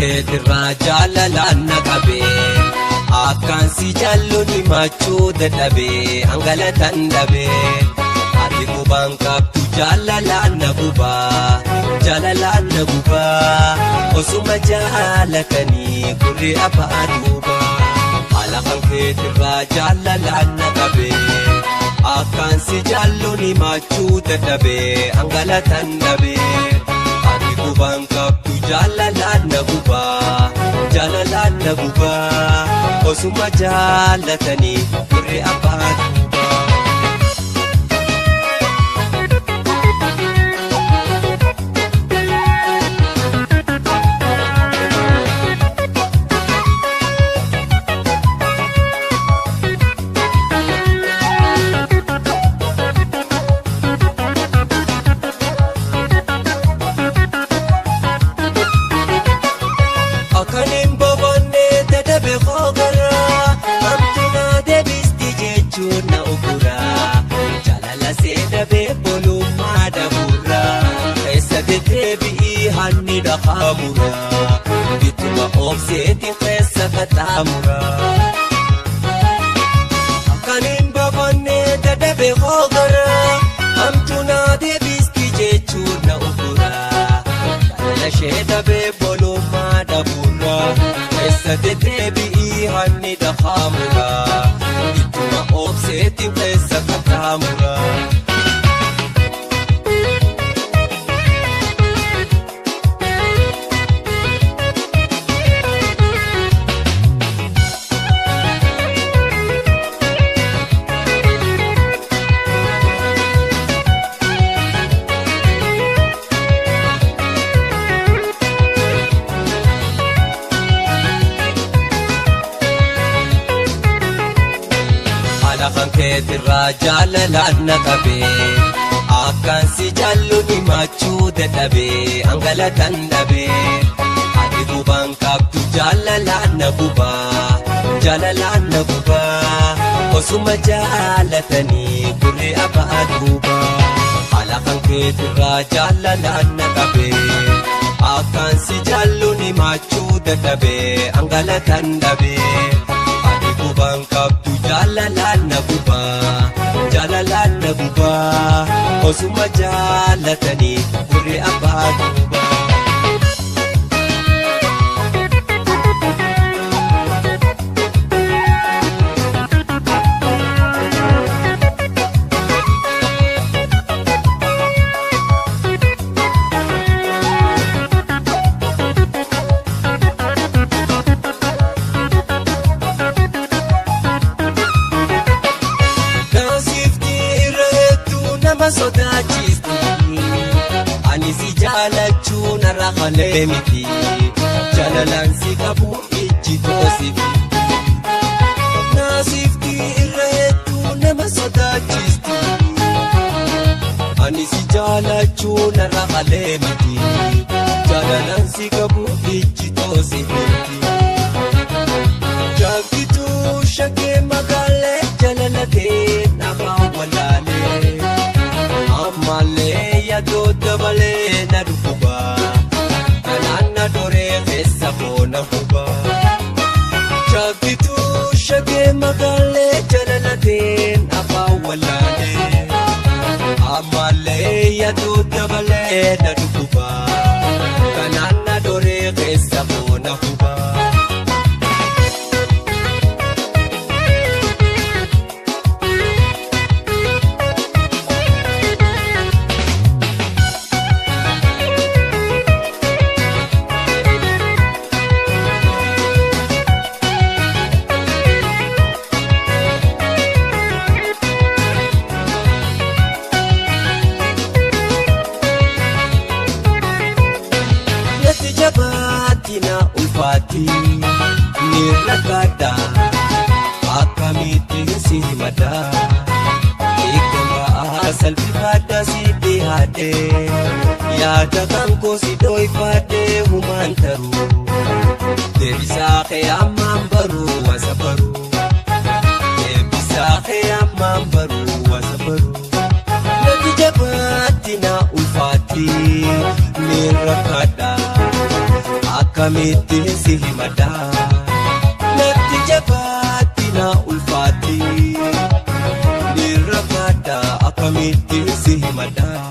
keetirraa jaalalaan na qabee akkaan si jaalluun himachuu dadhabee hangalatan dhabee ati qubaan qabdu jaalalaan na gubaa osuma jaalatanii gurri abbaa duubaa haala kan keetirraa jaalalaan na qabee akkaan si jaalluun himachuu dadhabee hangalatan dhabee ati qubaan qabdu jaalalaan na gubaa osuma jaalatanii gurri abbaa duubaa. Bituma obseeti keessa kataamura akkaniin boqonnee dadhabe hoogara hamtunaa deebisti jechuun na ufura jaalala ishee dhabee bolummaa dhabuura keessa deddeebi'ii hanni dhaqaamura bituma obseeti keessa kataamura. Kan keetirraa jaalalaan na qabee akkaan si jaalluun himachuu dadhabee hangalatan dhabee ati qubaan qabdu jaalalaan na gubaa osuma jaalatanii gurri abbaa duubaa haala kan keetirraa jaalalaan na qabee akkaan si jaalluun himachuu dadhabee hangalatan dhabee ati qubaan qabdu jaalalaan na gubaa osuma jaalatanii gurri abbaa duubaa. Ani si jaalachuu narra halee miti jaalalaan si qabu ijji toosifi naasifti irra hedduu nama sodaachisti ani si jaalachuu narra halee miti jaalalaan si qabu ijji toosifi jaakituu shakkee magaalee jaalatee nama walaalee. Ammalee yaadoo dabalee na dhufubaa kanaan na doree keessa boona hubaa jaakituu shakkee magaalee jaalalateen afaan walaalee ammalee yaadoo dabalee na dhufubaa kanaan na doree keessa boona hubaa. Ni rakada akkamitti si mada eeggama salphifadha si dhiyaate yaada kan koo si dhoofadhe humaan taruu deebisaa kee ammaan baruu wasa baruu deebisaa kee ammaan baruu wasa baruu nati jabaatti na ulfaatti ni rakada akka akkamittiin si himada natti jabaatti na ulfaatti nirra baadha akkamittiin si himada.